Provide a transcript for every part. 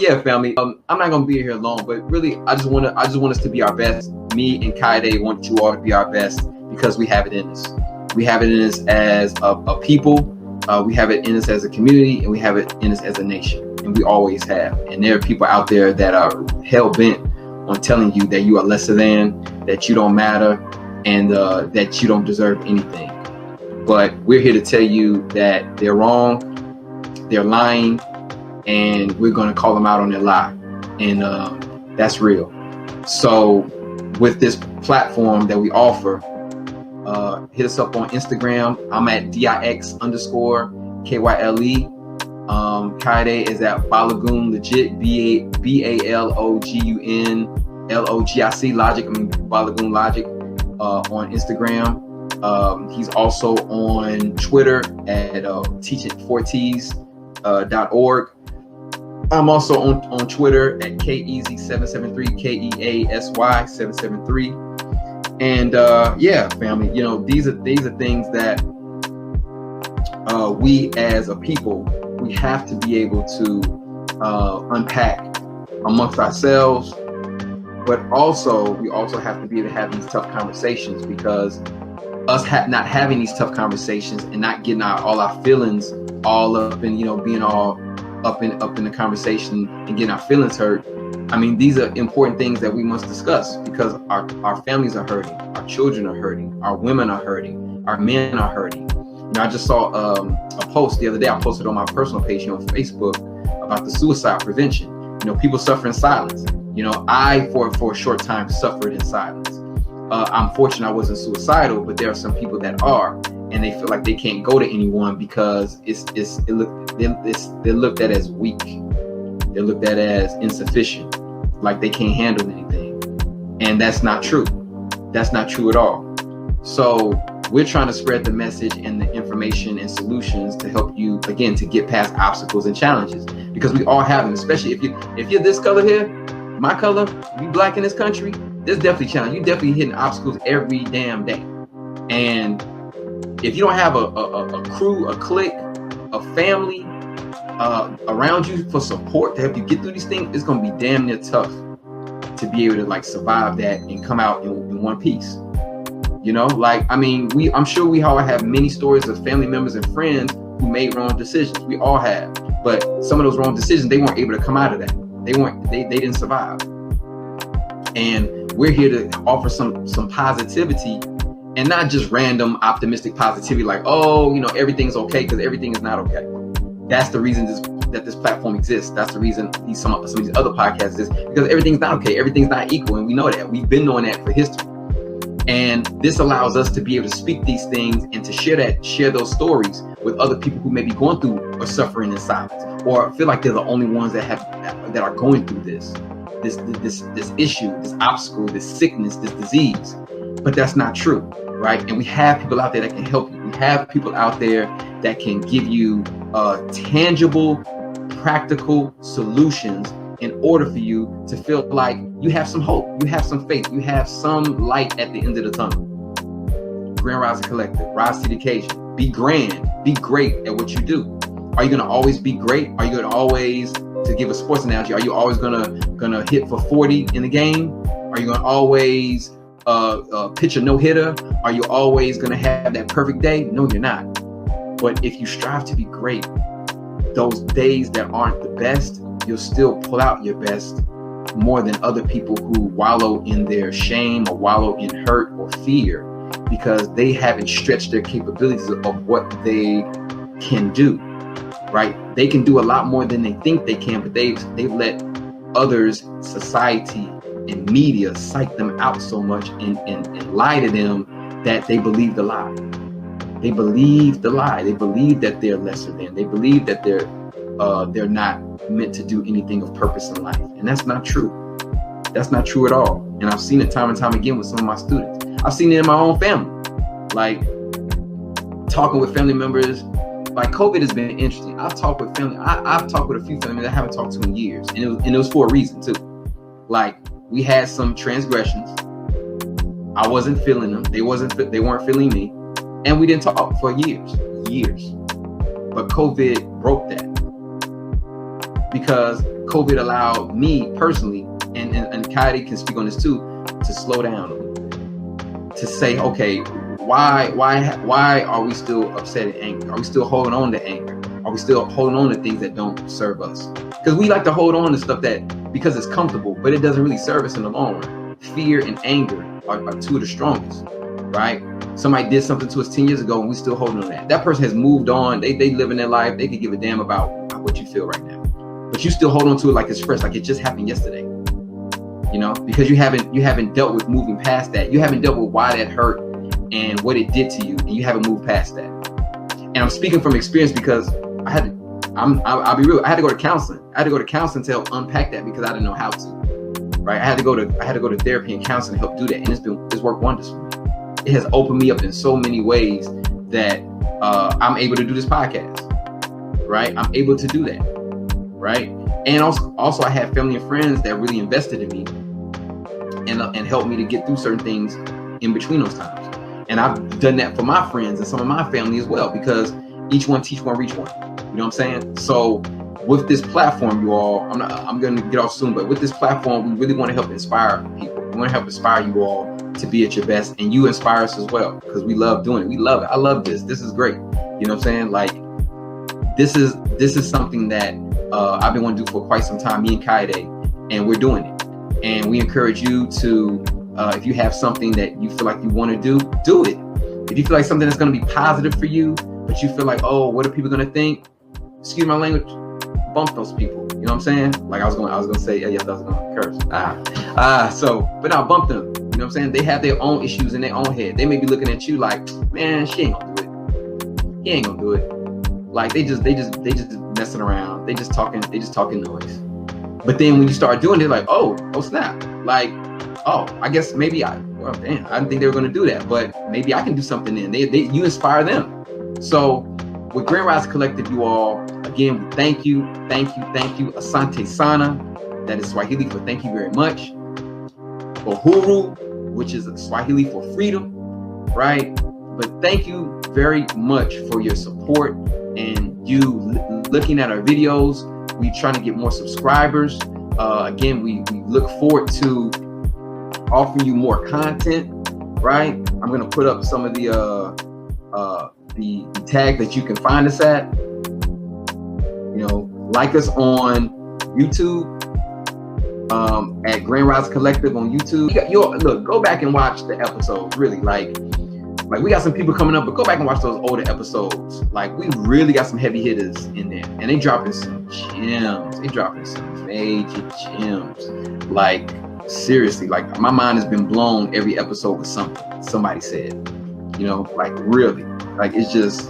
yeah, family. I'm not gonna be here long, but really, I just want us to be our best. Me and Kaide want you all to be our best because we have it in us. We have it in us as a people. We have it in us as a community, and we have it in us as a nation, and we always have. And there are people out there that are hell bent on telling you that you are lesser than, that you don't matter, and that you don't deserve anything. But we're here to tell you that they're wrong, they're lying, and we're going to call them out on their lie. And that's real. So with this platform that we offer, hit us up on Instagram. I'm at DIX_KYLE. Kaide is at Balogun Legit, BALOGUN Logic. I mean Balogun Logic on Instagram. He's also on Twitter at teaching4ts.org. I'm also on Twitter at KEASY773, KEASY773. And yeah, family, you know, these are things that we as a people, we have to be able to unpack amongst ourselves, but also we also have to be able to have these tough conversations, because us not having these tough conversations and not getting all our feelings all up and, you know, being all up in the conversation and getting our feelings hurt. I mean, these are important things that we must discuss, because our families are hurting, our children are hurting, our women are hurting, our men are hurting. You know, I just saw a post the other day. I posted on my personal page here on Facebook about the suicide prevention. You know, people suffer in silence. You know, I for a short time suffered in silence. I'm fortunate I wasn't suicidal, but there are some people that are, and they feel like they can't go to anyone because they're looked at as weak. They're looked at as insufficient, like they can't handle anything. And that's not true. That's not true at all. So we're trying to spread the message and the information and solutions to help you, again, to get past obstacles and challenges, because we all have them. Especially if you're this color here, my color, you black in this country, there's definitely challenge. You're definitely hitting obstacles every damn day. And if you don't have a crew, a clique, a family around you for support to help you get through these things, it's gonna be damn near tough to be able to like survive that and come out in one piece. You know, like, I mean, I'm sure we all have many stories of family members and friends who made wrong decisions. We all have, but some of those wrong decisions, they weren't able to come out of that. They didn't survive. And we're here to offer some positivity, and not just random optimistic positivity like, oh, you know, everything's okay, because everything is not okay. That's the reason that this platform exists. That's the reason some of these other podcasts exist, because everything's not okay. Everything's not equal, and we know that. We've been knowing that for history. And this allows us to be able to speak these things and to share those stories with other people who may be going through or suffering in silence, or feel like they're the only ones that are going through this issue, this obstacle, this sickness, this disease. But that's not true, right? And we have people out there that can help you. We have people out there that can give you tangible, practical solutions in order for you to feel like you have some hope, you have some faith, you have some light at the end of the tunnel. Grand Rising Collective, rise to the occasion. Be grand, be great at what you do. Are you gonna always be great? Are you gonna always, to give a sports analogy, are you always gonna hit for 40 in the game? Are you gonna always pitch a no-hitter? Are you always gonna have that perfect day? No, you're not. But if you strive to be great, those days that aren't the best, you'll still pull out your best more than other people who wallow in their shame or wallow in hurt or fear, because they haven't stretched their capabilities of what they can do, right? They can do a lot more than they think they can, but they've let others, society and media psych them out so much and lie to them that they believe the lie. They believe the lie. They believe that they're lesser than. They believe that they're not meant to do anything of purpose in life. And that's not true. That's not true at all. And I've seen it time and time again with some of my students. I've seen it in my own family. Like, talking with family members, like, COVID has been interesting. I've talked with a few family members I haven't talked to in years. And it was for a reason too. Like, we had some transgressions. I wasn't feeling them. They weren't feeling me. And we didn't talk for years. But COVID broke that. because COVID allowed me personally, and Kaide can speak on this too, to slow down, to say, okay, why are we still upset and angry? Are we still holding on to anger? Are we still holding on to things that don't serve us? Because we like to hold on to stuff that, because it's comfortable, but it doesn't really serve us in the long run. Fear and anger are two of the strongest, right? Somebody did something to us 10 years ago and we still holding on to that. That person has moved on. They live in their life. They could give a damn about what you feel right now. But you still hold on to it like it's fresh, like it just happened yesterday. You know, because you haven't dealt with moving past that. You haven't dealt with why that hurt and what it did to you, and you haven't moved past that. And I'm speaking from experience because I'll be real. I had to go to counseling. I had to go to counseling to help unpack that because I didn't know how to. Right? I had to go to therapy and counseling to help do that, and it's worked wonders for me. It has opened me up in so many ways that I'm able to do this podcast. Right? I'm able to do that. Right? And also I have family and friends that really invested in me and helped me to get through certain things in between those times. And I've done that for my friends and some of my family as well, because each one teach one, reach one. You know what I'm saying? So with this platform, you all, I'm going to get off soon, but with this platform, we really want to help inspire people. We want to help inspire you all to be at your best, and you inspire us as well, because we love doing it. We love it. I love this. This is great. You know what I'm saying? Like, this is something that I've been wanting to do for quite some time, me and Kaide, and we're doing it. And we encourage you to, if you have something that you feel like you want to do it. If you feel like something that's going to be positive for you, but you feel like, oh, what are people going to think? Excuse my language, bump those people. You know what I'm saying? Like I was going to say, yes, I was going to curse. But I'll bump them. You know what I'm saying? They have their own issues in their own head. They may be looking at you like, man, she ain't going to do it. He ain't going to do it. Like they just messing around. They just talking noise. But then when you start doing it, like, oh snap. Like, oh, I guess maybe I didn't think they were going to do that, but maybe I can do something then. You inspire them. So with Grand Rise Collective, you all, again, thank you. Asante Sana, that is Swahili for thank you very much. Uhuru, which is Swahili for freedom, right? But thank you very much for your support and you looking at our videos. We're trying to get more subscribers. Again, we look forward to offering you more content, right? I'm gonna put up some of the tag that you can find us at. You know, like us on YouTube, at Grand Rise Collective on YouTube. Look, go back and watch the episodes. Really, like we got some people coming up, but go back and watch those older episodes. Like, we really got some heavy hitters in there, and they dropping some gems. They dropping some major gems. Like, seriously, like my mind has been blown every episode with something somebody said. You know, like really, like it's just,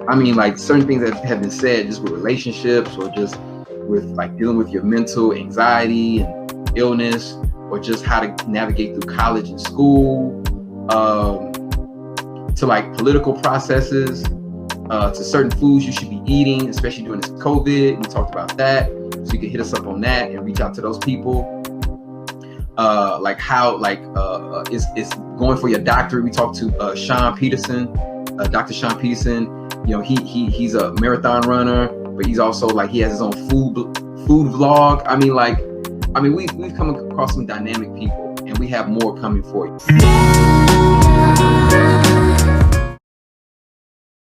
I mean, like certain things that have been said just with relationships, or just with like dealing with your mental anxiety and illness, or just how to navigate through college and school, to like political processes, to certain foods you should be eating, especially during this COVID. We talked about that, so you can hit us up on that and reach out to those people. Like how, like, it's going for your doctor. We talked to Sean Peterson, Dr. Sean Peterson. You know, he's a marathon runner, but he's also like, he has his own food vlog. I mean, we've come across some dynamic people, and we have more coming for you.